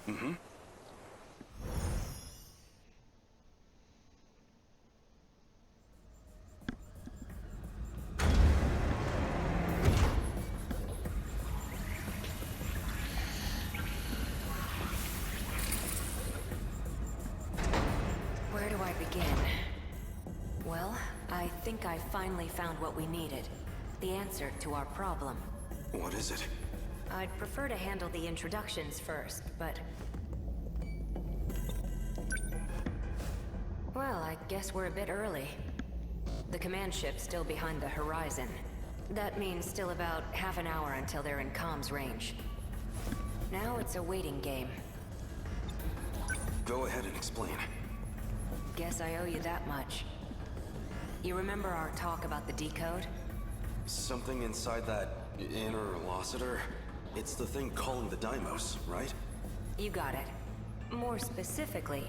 Mm-hmm. Where do I begin? Well, I think I finally found what we needed. The answer to our problem. What is it? I'd prefer to handle the introductions first, but... Well, I guess we're a bit early. The command ship's still behind the horizon. That means still about half an hour until they're in comms range. Now it's a waiting game. Go ahead and explain. Guess I owe you that much. You remember our talk about the decode? Something inside that interlocutor? It's the thing calling the Deimos, right? You got it. More specifically,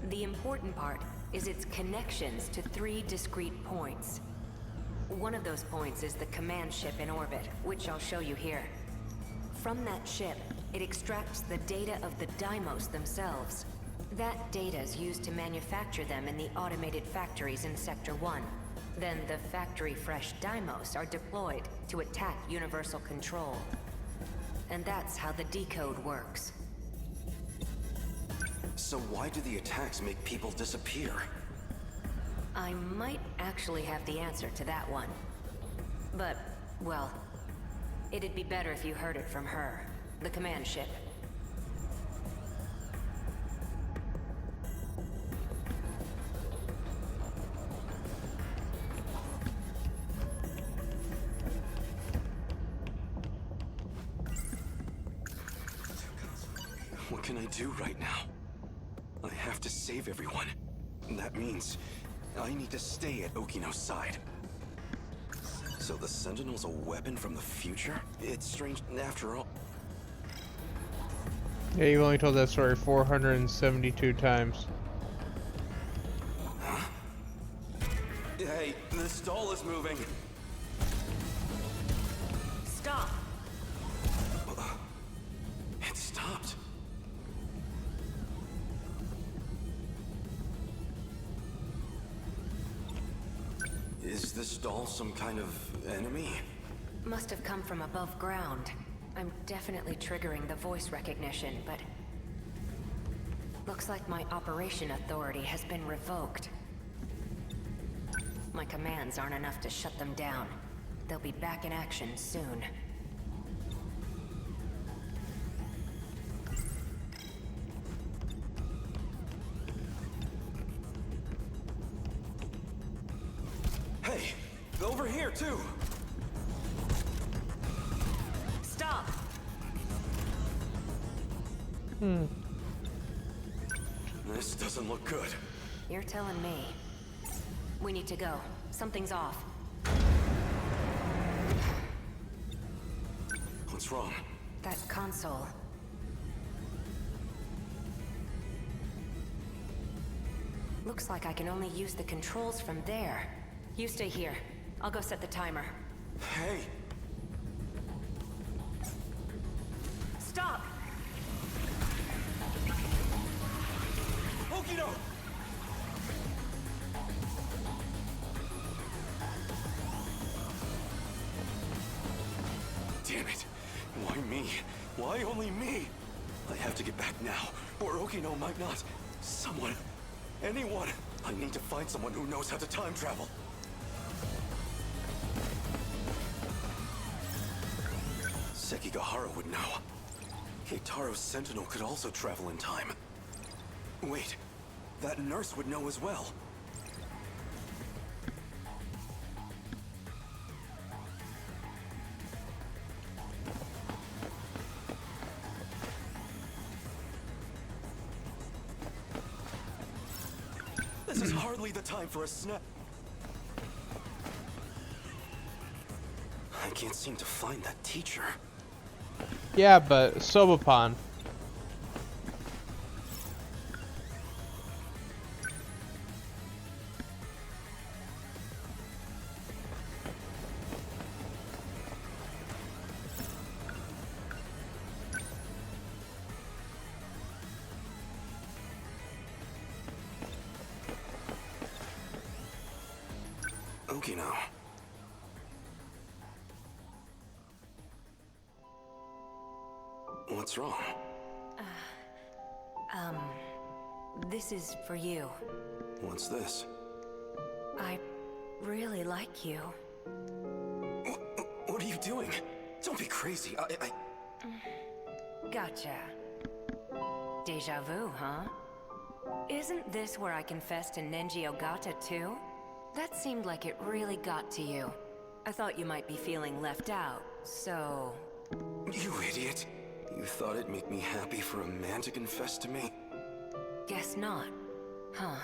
the important part is its connections to 3 discrete points. One of those points is the command ship in orbit, which I'll show you here. From that ship, it extracts the data of the Deimos themselves. That data is used to manufacture them in the automated factories in Sector 1. Then the factory-fresh Deimos are deployed to attack Universal Control. And that's how the decode works. So why do the attacks make people disappear? I might actually have the answer to that one. But, well, it'd be better if you heard it from her, the command ship. What can I do right now? I have to save everyone. That means I need to stay at Okino's side. So the Sentinel's a weapon from the future? It's strange after all. Yeah, you've only told that story 472 times. Huh? Hey, the stall is moving. Stop! It stopped. Is this doll some kind of enemy? Must have come from above ground. I'm definitely triggering the voice recognition, but... looks like my operation authority has been revoked. My commands aren't enough to shut them down. They'll be back in action soon. Hey, over here too! Stop! This doesn't look good. You're telling me. We need to go. Something's off. What's wrong? That console. Looks like I can only use the controls from there. You stay here. I'll go set the timer. Hey! Stop! Okino! Damn it! Why me? Why only me? I have to get back now, or Okino might not. Someone. Anyone. I need to find someone who knows how to time travel. Sekigahara would know. Keitaro's Sentinel could also travel in time. Wait, that nurse would know as well. This is hardly the time for a snap. I can't seem to find that teacher. Yeah, but Sobopon. Okino. What's wrong? This is for you. What's this? I really like you. What are you doing? Don't be crazy. I... Gotcha. Deja vu, huh? Isn't this where I confessed to Nenji Ogata too? That seemed like it really got to you. I thought you might be feeling left out, so... You idiot. You thought it'd make me happy for a man to confess to me? Guess not, huh?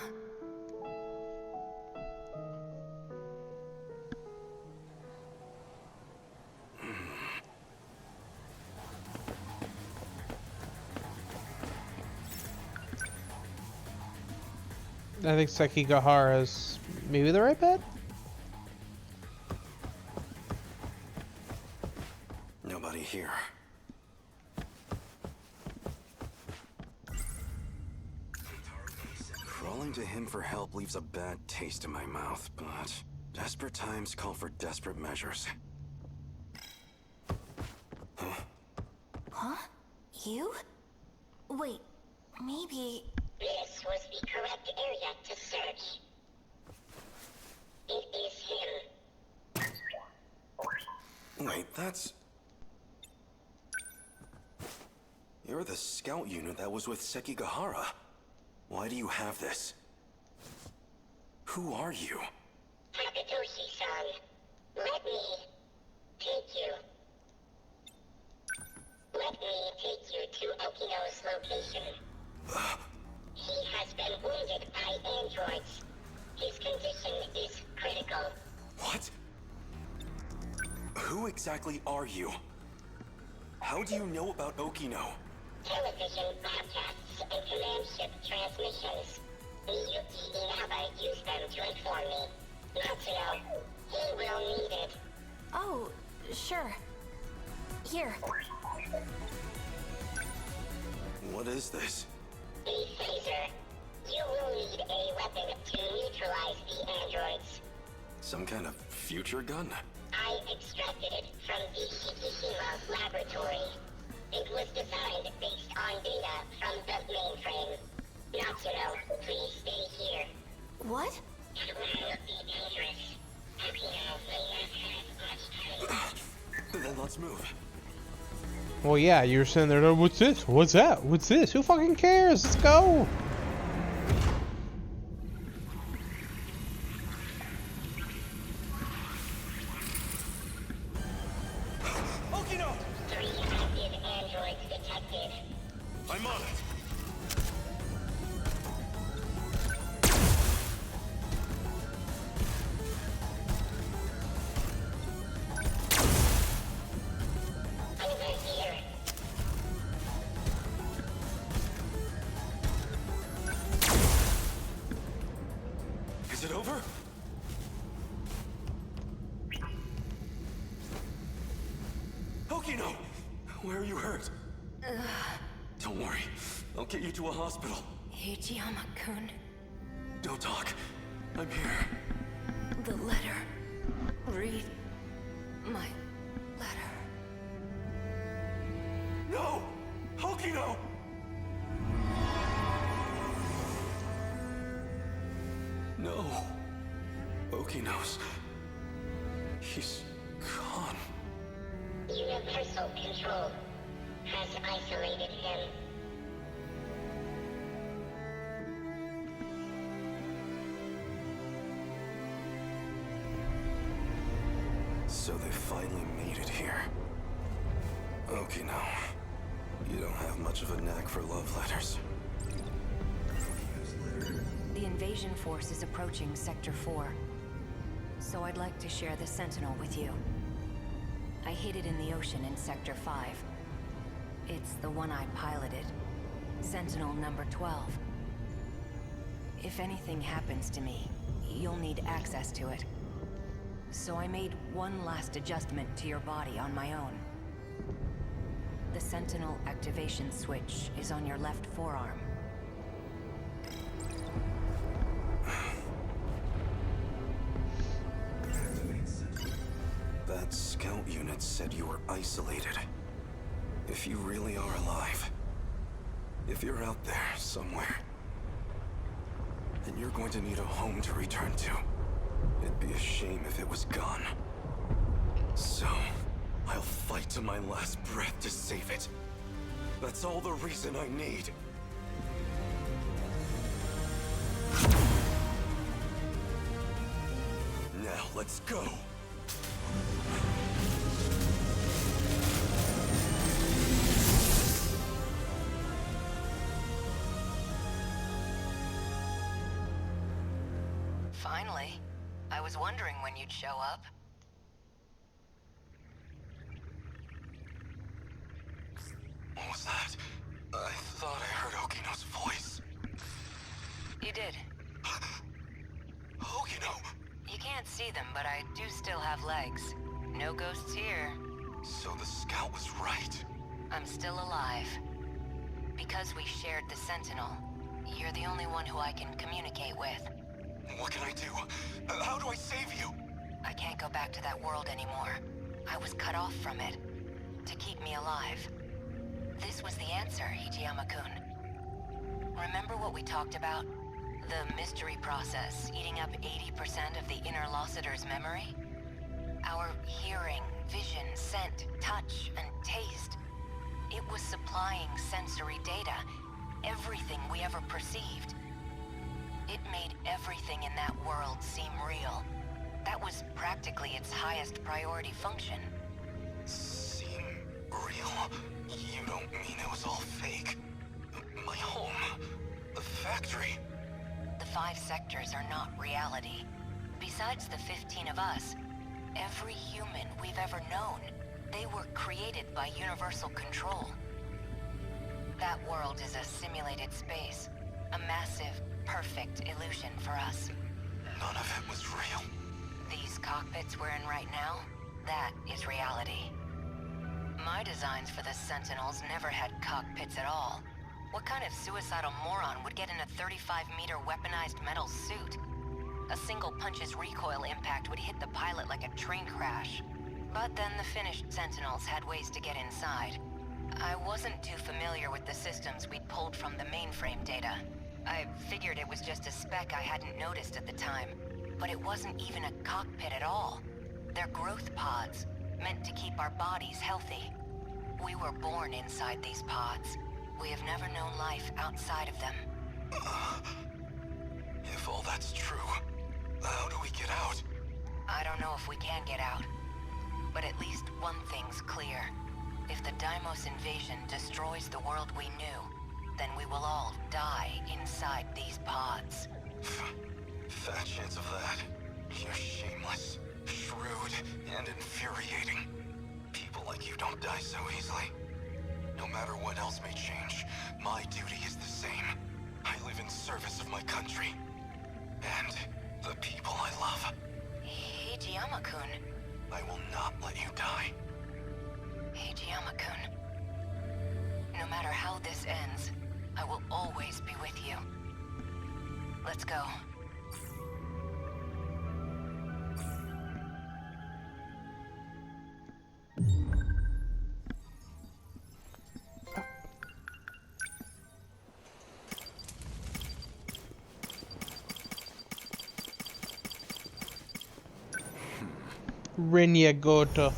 I think Sekigahara's maybe the right bet? Nobody here. Crawling to him for help leaves a bad taste in my mouth, but desperate times call for desperate measures. Huh? You? Wait, maybe... This was the correct area to search. It is him. Wait, that's... You're the scout unit that was with Sekigahara. Why do you have this? Who are you? Takatoshi-san, let me take you. Let me take you to Okino's location. He has been wounded by androids. His condition is critical. What? Who exactly are you? How do you know about Okino? Television broadcasts and command ship transmissions. Miyuki Inaba used them to inform me. Natsuno, he will need it. Oh, sure. Here. What is this? The phaser. You will need a weapon to neutralize the androids. Some kind of future gun? I extracted it from the Shikishima laboratory. It was designed based on data from the mainframe. Natsuno, please stay here. What? It will be dangerous. Okino may not have much time. Then let's move. Well, yeah, you were sitting there, "Oh, what's this? What's that? What's this? Who fucking cares? Let's go!" Okino! 3 active androids detected. I'm on it. Over here. Is it over? Okino! Where are you hurt? Don't worry. I'll get you to a hospital. Ichiyama-kun, Don't talk. I'm here. the letter. Read my letter. No! Okino! No. Okino's... He's gone. Universal Control has isolated him. So they finally made it here. Okino. You don't have much of a knack for love letters. The invasion force is approaching Sector 4. So I'd like to share the Sentinel with you. I hid it in the ocean in Sector 5. It's the one I piloted. Sentinel number 12. If anything happens to me, you'll need access to it. So I made one last adjustment to your body on my own. The Sentinel activation switch is on your left forearm. That scout unit said you were isolated. If you really are alive, if you're out there somewhere, then you're going to need a home to return to. It'd be a shame if it was gone. So, I'll fight to my last breath to save it. That's all the reason I need. Now, let's go. Finally. I was wondering when you'd show up. What was that? I thought I heard Okino's voice. You did. Okino! You can't see them, but I do still have legs. No ghosts here. So the scout was right. I'm still alive. Because we shared the Sentinel, you're the only one who I can communicate with. What can I do? How do I save you? I can't go back to that world anymore. I was cut off from it. To keep me alive. This was the answer, Hijiyama-kun. Remember what we talked about? The mystery process eating up 80% of the inner Lossiter's memory? Our hearing, vision, scent, touch, and taste. It was supplying sensory data. Everything we ever perceived. It made everything in that world seem real. That was practically its highest priority function. Seem real? You don't mean it was all fake? My home? The factory? The 5 sectors are not reality. Besides the 15 of us, every human we've ever known, they were created by universal control. That world is a simulated space. A massive, perfect illusion for us. None of it was real. These cockpits we're in right now, that is reality. My designs for the Sentinels never had cockpits at all. What kind of suicidal moron would get in a 35-meter weaponized metal suit? A single punch's recoil impact would hit the pilot like a train crash. But then the finished Sentinels had ways to get inside. I wasn't too familiar with the systems we'd pulled from the mainframe data. I figured it was just a speck I hadn't noticed at the time. But it wasn't even a cockpit at all. They're growth pods, meant to keep our bodies healthy. We were born inside these pods. We have never known life outside of them. If all that's true, how do we get out? I don't know if we can get out. But at least one thing's clear. If the Deimos invasion destroys the world we knew, then we will all die inside these pods. Fat chance of that. You're shameless, shrewd, and infuriating. People like you don't die so easily. No matter what else may change, my duty is the same. I live in service of my country. And the people I love. Hijiyama-kun. I will not let you die. Hijiyama-kun. No matter how this ends, I will always be with you. Let's go. Rinya Goto.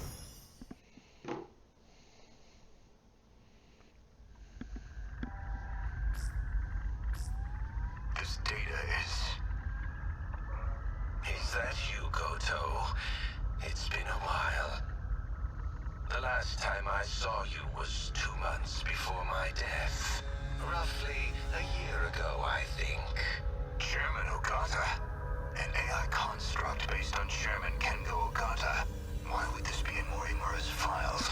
This data is that you, Goto? It's been a while. The last time I saw you was 2 months before my death. Roughly a year ago, I think. Chairman Ogata. An AI construct based on Chairman Kengo Ogata. Why would this be in Morimura's files?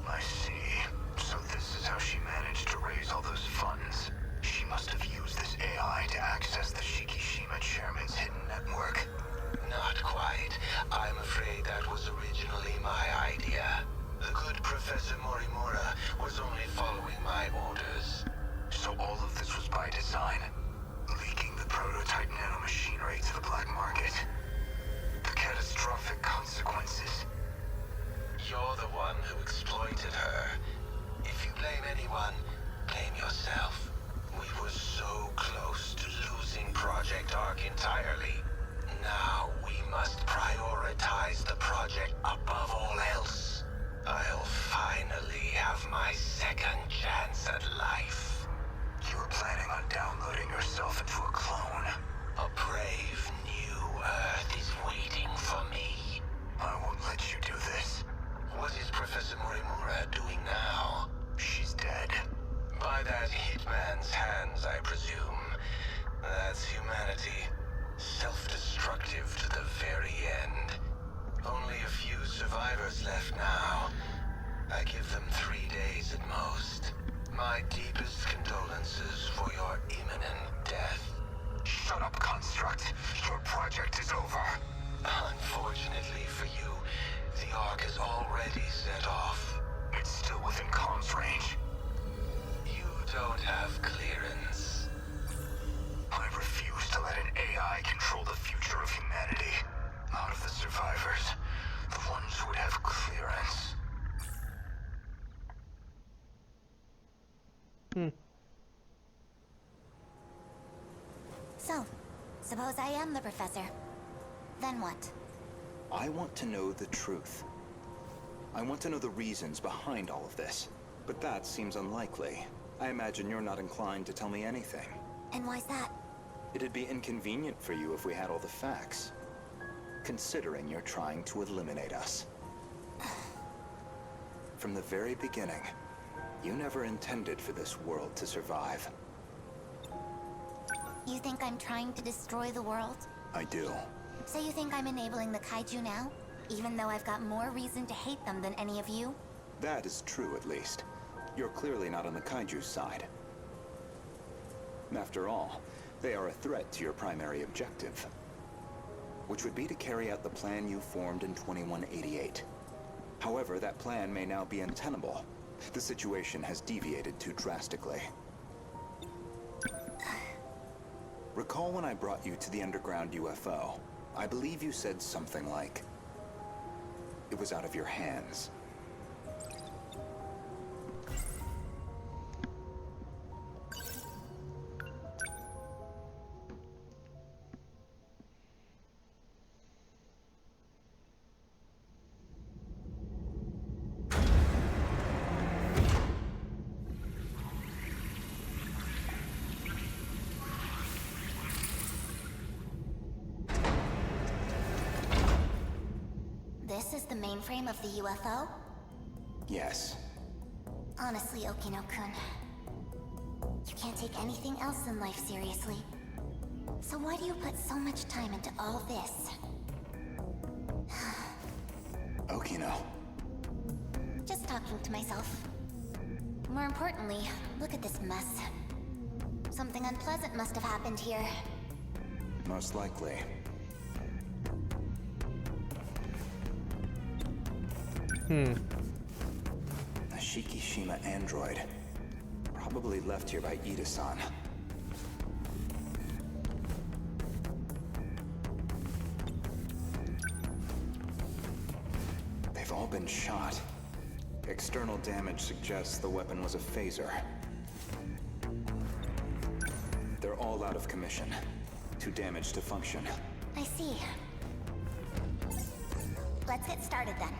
I see. So this is how she managed to raise all those funds. She must have used this AI to access the Shikishima Chairman's hidden network. Not quite. I'm afraid that was originally my idea. The good Professor Morimura was only following my orders. So all So, suppose I am the professor. Then what? I want to know the truth. I want to know the reasons behind all of this. But that seems unlikely. I imagine you're not inclined to tell me anything. And why's that? It'd be inconvenient for you if we had all the facts. Considering you're trying to eliminate us. From the very beginning, you never intended for this world to survive. You think I'm trying to destroy the world? I do. So you think I'm enabling the kaiju now? Even though I've got more reason to hate them than any of you? That is true, at least. You're clearly not on the kaiju's side. After all, they are a threat to your primary objective, which would be to carry out the plan you formed in 2188. However, that plan may now be untenable. The situation has deviated too drastically. Recall when I brought you to the underground UFO? I believe you said something like, it was out of your hands. This is the mainframe of the UFO? Yes. Honestly, Okino-kun, you can't take anything else in life seriously. So why do you put so much time into all this? Okino. Just talking to myself. More importantly, look at this mess. Something unpleasant must have happened here. Most likely. A Shikishima android. Probably left here by Ida-san. They've all been shot. External damage suggests the weapon was a phaser. They're all out of commission. Too damaged to function. I see. Let's get started then.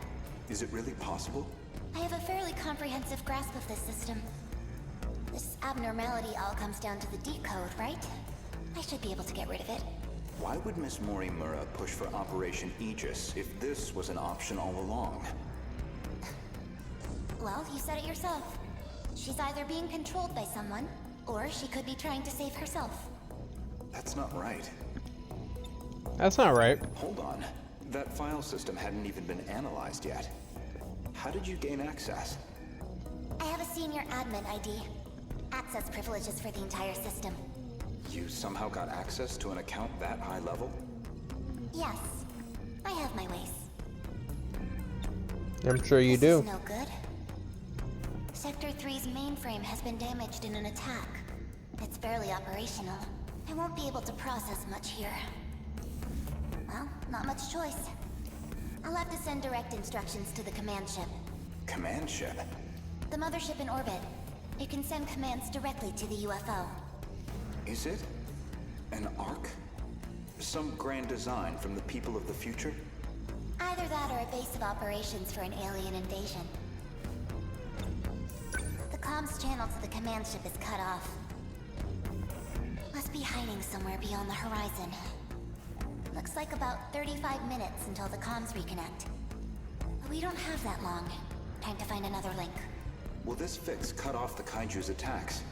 Is it really possible? I have a fairly comprehensive grasp of this system. This abnormality all comes down to the decode, right? I should be able to get rid of it. Why would Miss Morimura push for Operation Aegis if this was an option all along? Well, you said it yourself. She's either being controlled by someone, or she could be trying to save herself. That's not right. That's not right. Hold on. That file system hadn't even been analyzed yet. How did you gain access? I have a senior admin ID. Access privileges for the entire system. You somehow got access to an account that high level? Yes, I have my ways. I'm sure you This do. is no good. Sector 3's mainframe has been damaged in an attack. It's barely operational. I won't be able to process much here. Well, not much choice. I'll have to send direct instructions to the command ship. Command ship? The mothership in orbit. It can send commands directly to the UFO. Is it? An Ark? Some grand design from the people of the future? Either that or a base of operations for an alien invasion. The comms channel to the command ship is cut off. Must be hiding somewhere beyond the horizon. Looks like about 35 minutes until the comms reconnect. But we don't have that long. Time to find another link. Will this fix cut off the Kaiju's attacks?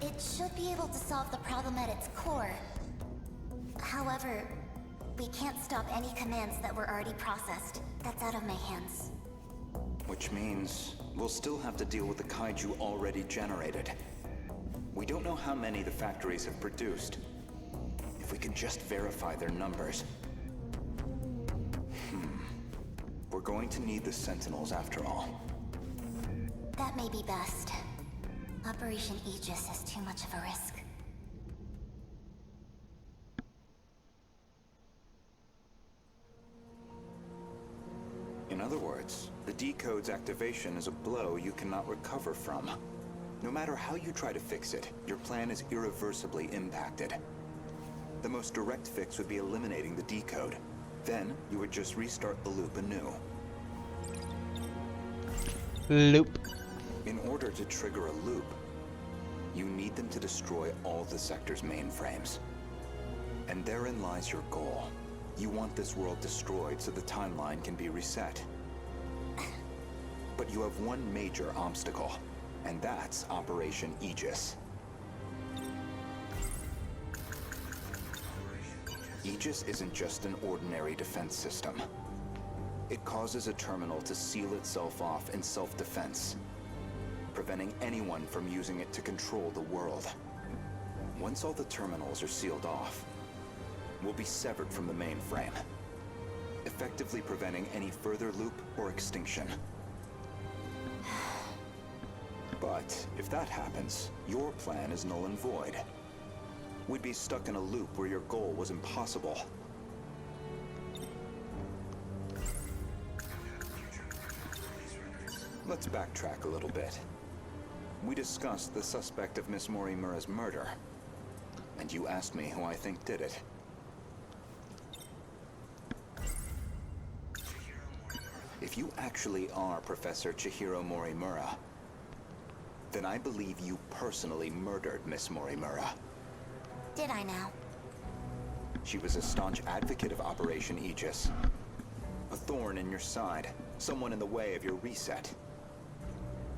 It should be able to solve the problem at its core. However, we can't stop any commands that were already processed. That's out of my hands. Which means we'll still have to deal with the Kaiju already generated. We don't know how many the factories have produced. If we could just verify their numbers. We're going to need the Sentinels after all. That may be best. Operation Aegis is too much of a risk. In other words, the decode's activation is a blow you cannot recover from. No matter how you try to fix it, your plan is irreversibly impacted. The most direct fix would be eliminating the decode. Then, you would just restart the loop anew. Loop. In order to trigger a loop, you need them to destroy all the sector's mainframes. And therein lies your goal. You want this world destroyed so the timeline can be reset. But you have one major obstacle, and that's Operation Aegis. Aegis isn't just an ordinary defense system. It causes a terminal to seal itself off in self-defense, preventing anyone from using it to control the world. Once all the terminals are sealed off, we'll be severed from the mainframe, effectively preventing any further loop or extinction. But if that happens, your plan is null and void. We'd be stuck in a loop where your goal was impossible. Let's backtrack a little bit. We discussed the suspect of Miss Morimura's murder, and you asked me who I think did it. If you actually are Professor Chihiro Morimura, then I believe you personally murdered Miss Morimura. Did I now? She was a staunch advocate of Operation Aegis. A thorn in your side, someone in the way of your reset.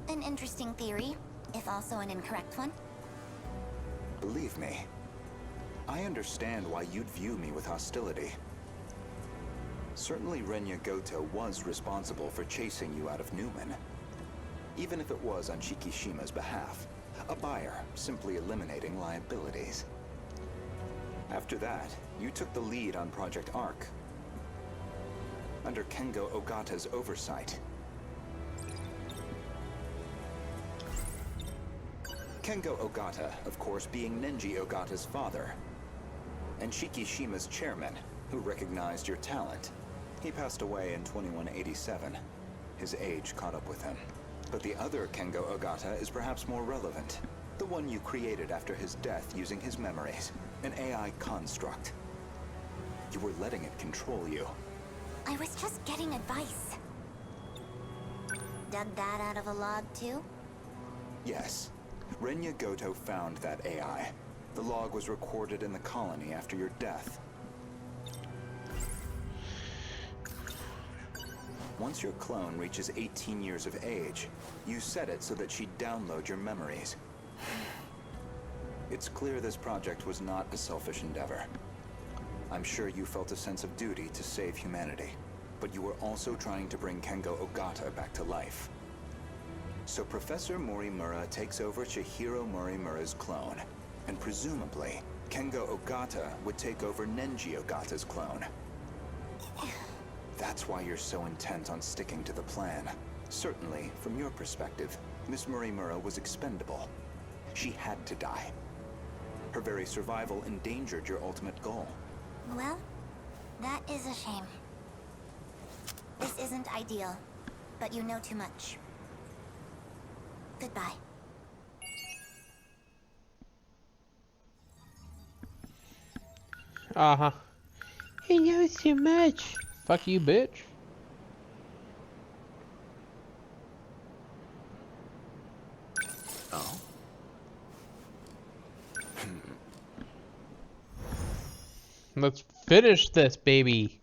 An interesting theory, if also an incorrect one. Believe me, I understand why you'd view me with hostility. Certainly Renya Goto was responsible for chasing you out of Newman, even if it was on Shikishima's behalf, a buyer simply eliminating liabilities. After that, you took the lead on Project Arc, under Kengo Ogata's oversight. Kengo Ogata, of course, being Nenji Ogata's father, and Shikishima's chairman, who recognized your talent. He passed away in 2187. His age caught up with him. But the other Kengo Ogata is perhaps more relevant. The one you created after his death using his memories. An AI construct. You were letting it control you. I was just getting advice. Dug that out of a log, too? Yes. Renya Goto found that AI. The log was recorded in the colony after your death. Once your clone reaches 18 years of age, you set it so that she'd download your memories. It's clear this project was not a selfish endeavor. I'm sure you felt a sense of duty to save humanity, but you were also trying to bring Kengo Ogata back to life. So Professor Morimura takes over Chihiro Morimura's clone, and presumably, Kengo Ogata would take over Nenji Ogata's clone. That's why you're so intent on sticking to the plan. Certainly, from your perspective, Miss Morimura was expendable. She had to die. Her very survival endangered your ultimate goal. Well, that is a shame. This isn't ideal, but you know too much. Goodbye. Uh-huh. He knows too much. Fuck you, bitch. Oh? Let's finish this, baby.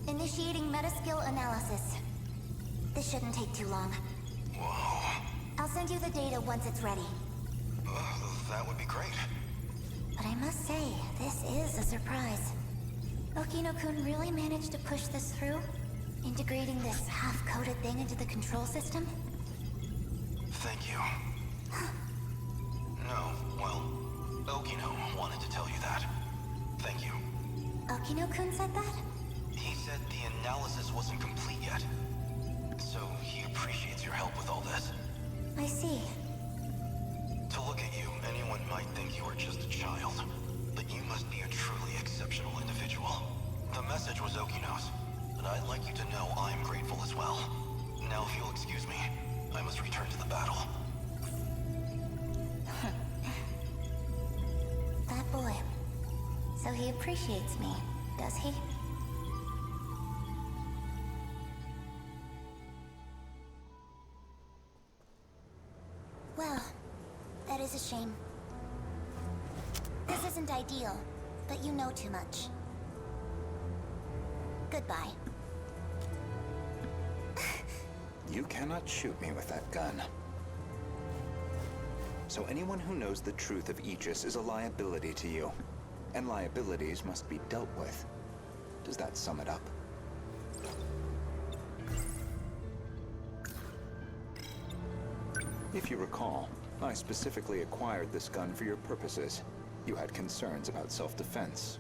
Initiating metaskill analysis. This shouldn't take too long. Whoa. I'll send you the data once it's ready. That would be great. But I must say, this is a surprise. Okino-kun really managed to push this through? Integrating this half-coded thing into the control system? Thank you. No, well, Okino wanted to tell you that. Thank you. Okino-kun said that? He said the analysis wasn't complete yet. So he appreciates your help with all this. I see. To look at you, anyone might think you are just a child. But you must be a truly exceptional individual. The message was Okino's, and I'd like you to know I'm grateful as well. Now if you'll excuse me, I must return to the battle. he appreciates me, does he? Well, that is a shame. This isn't ideal, but you know too much. Goodbye. You cannot shoot me with that gun. So anyone who knows the truth of Aegis is a liability to you. And liabilities must be dealt with. Does that sum it up? If you recall, I specifically acquired this gun for your purposes. You had concerns about self-defense.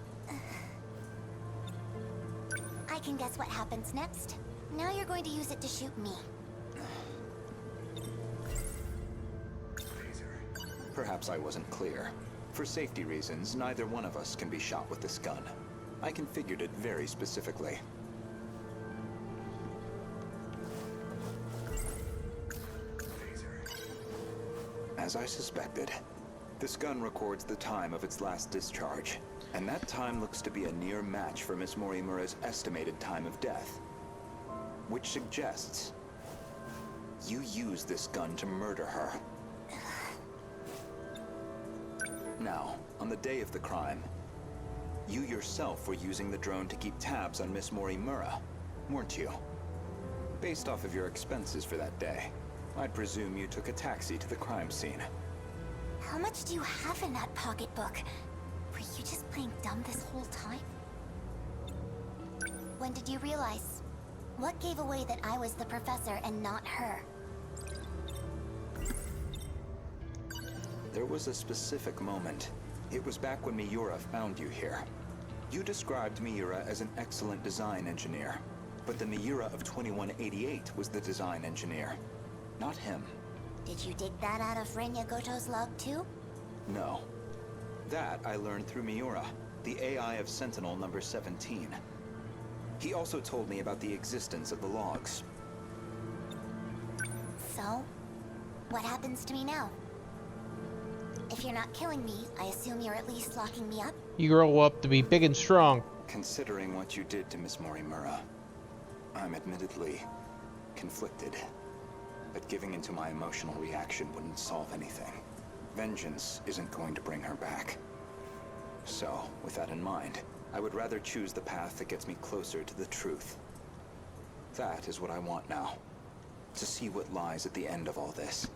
I can guess what happens next. Now you're going to use it to shoot me. Perhaps I wasn't clear. For safety reasons, neither one of us can be shot with this gun. I configured it very specifically. As I suspected, this gun records the time of its last discharge, and that time looks to be a near match for Miss Morimura's estimated time of death. Which suggests you used this gun to murder her. Now, on the day of the crime, you yourself were using the drone to keep tabs on Miss Morimura, weren't you? Based off of your expenses for that day, I'd presume you took a taxi to the crime scene. How much do you have in that pocketbook? Were you just playing dumb this whole time? When did you realize? What gave away that I was the professor and not her? There was a specific moment. It was back when Miura found you here. You described Miura as an excellent design engineer, but the Miura of 2188 was the design engineer, not him. Did you dig that out of Renya Goto's log too? No. That I learned through Miura, the AI of Sentinel number 17. He also told me about the existence of the logs. So, what happens to me now? If you're not killing me, I assume you're at least locking me up? You grow up to be big and strong. Considering what you did to Miss Morimura, I'm admittedly conflicted. But giving into my emotional reaction wouldn't solve anything. Vengeance isn't going to bring her back. So, with that in mind, I would rather choose the path that gets me closer to the truth. That is what I want now. To see what lies at the end of all this.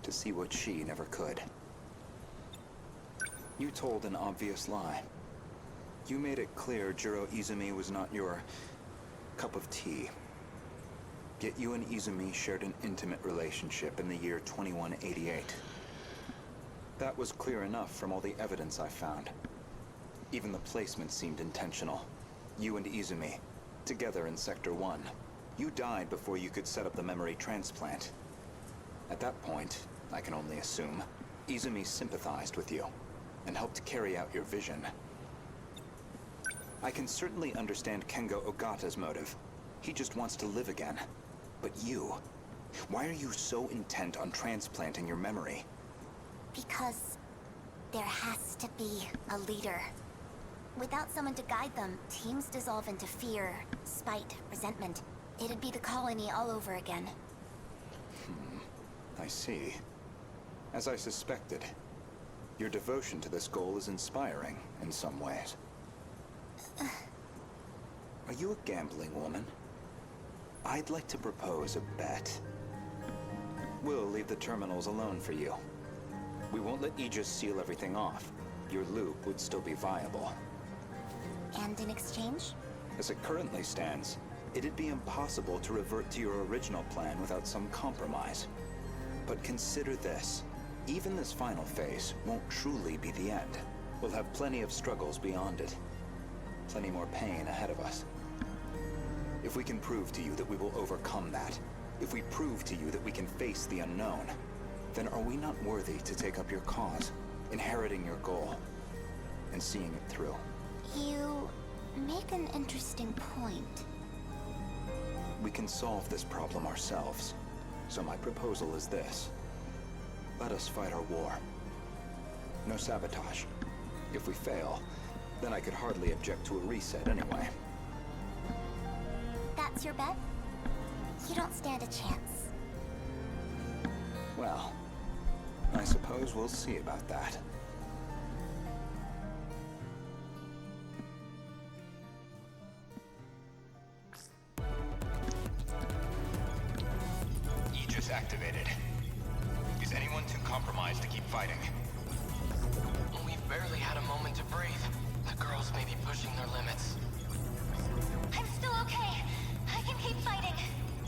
To see what she never could. You told an obvious lie. You made it clear Jiro Izumi was not your cup of tea. Yet you and Izumi shared an intimate relationship in the year 2188. That was clear enough from all the evidence I found. Even the placement seemed intentional. You and Izumi, together in Sector 1. You died before you could set up the memory transplant. At that point, I can only assume, Izumi sympathized with you and helped carry out your vision. I can certainly understand Kengo Ogata's motive. He just wants to live again. But you, why are you so intent on transplanting your memory? Because there has to be a leader. Without someone to guide them, teams dissolve into fear, spite, resentment. It'd be the colony all over again. I see. As I suspected, your devotion to this goal is inspiring in some ways. Are you a gambling woman? I'd like to propose a bet. We'll leave the terminals alone for you. We won't let Aegis seal everything off. Your loop would still be viable. And in exchange? As it currently stands, it'd be impossible to revert to your original plan without some compromise. But consider this. Even this final phase won't truly be the end. We'll have plenty of struggles beyond it. Plenty more pain ahead of us. If we can prove to you that we will overcome that, if we prove to you that we can face the unknown, then are we not worthy to take up your cause, inheriting your goal, and seeing it through? You make an interesting point. We can solve this problem ourselves. So my proposal is this. Let us fight our war. No sabotage. If we fail, then I could hardly object to a reset anyway. That's your bet? You don't stand a chance. Well, I suppose we'll see about that. Aegis activated. Is anyone too compromised to keep fighting? We've barely had a moment to breathe. The girls may be pushing their limits. I'm still okay. I can keep fighting.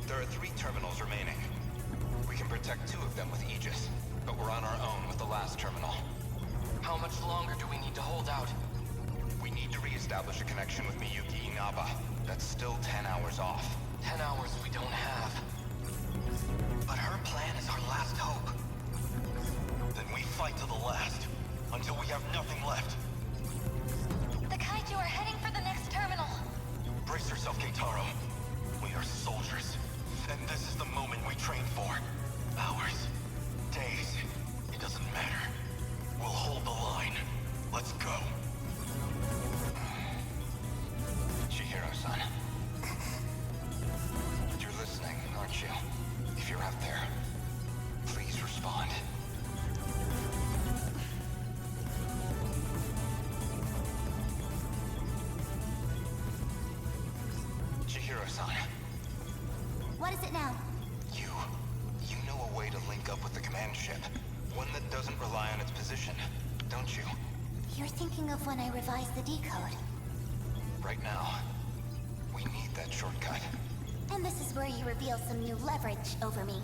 There are 3 terminals remaining. We can protect 2 of them with Aegis, but we're on our own with the last terminal. How much longer do we need to hold out? We need to re-establish a connection with Miyuki Inaba. That's still 10 hours off. 10 hours we don't have. But her plan is our last hope. Then we fight to the last, until we have nothing left. The kaiju are heading for the next terminal. Brace yourself, Keitaro. We are soldiers, and this is the moment we trained for. Hours, days, it doesn't matter. We'll hold the line. Let's go. Chihiro-san. You're listening, aren't you? If you're out there, please respond. Chihiro-san. What is it now? You know a way to link up with the command ship. One that doesn't rely on its position, don't you? You're thinking of when I revised the decode. Right now, we need that shortcut. And this is where you reveal some new leverage over me.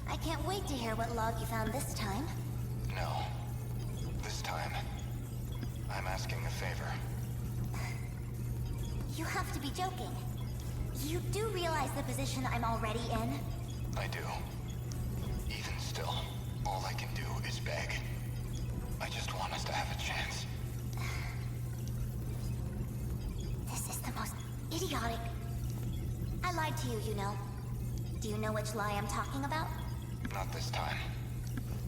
I can't wait to hear what log you found this time. No. This time, I'm asking a favor. You have to be joking. You do realize the position I'm already in? I do. Even still, all I can do is beg. I just want us to have a chance. This is the most idiotic... I lied to you, you know. Do you know which lie I'm talking about? Not this time.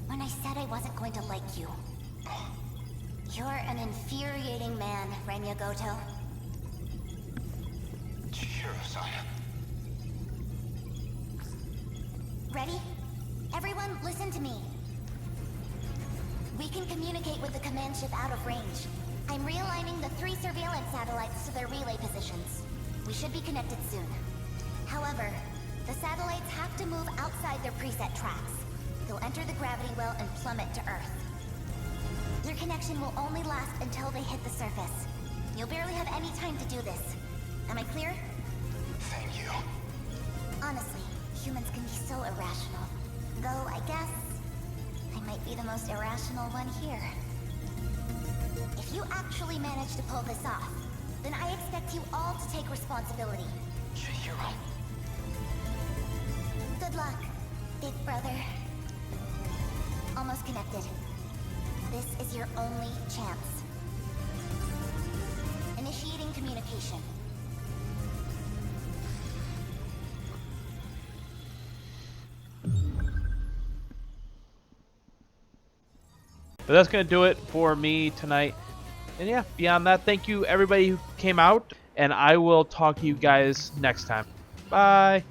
When I said I wasn't going to like you. You're an infuriating man, Renya Goto. Chihiro-san. Ready? Everyone, listen to me. We can communicate with the command ship out of range. I'm realigning the 3 surveillance satellites to their relay positions. We should be connected soon. However, the satellites have to move outside their preset tracks. They'll enter the gravity well and plummet to Earth. Your connection will only last until they hit the surface. You'll barely have any time to do this. Am I clear? Thank you. Honestly, humans can be so irrational. Though, I guess, I might be the most irrational one here. If you actually manage to pull this off, then I expect you all to take responsibility. Chihiro. Good luck, big brother. Almost connected. This is your only chance. Initiating communication. But that's going to do it for me tonight. And yeah, beyond that, thank you everybody who came out. And I will talk to you guys next time. Bye.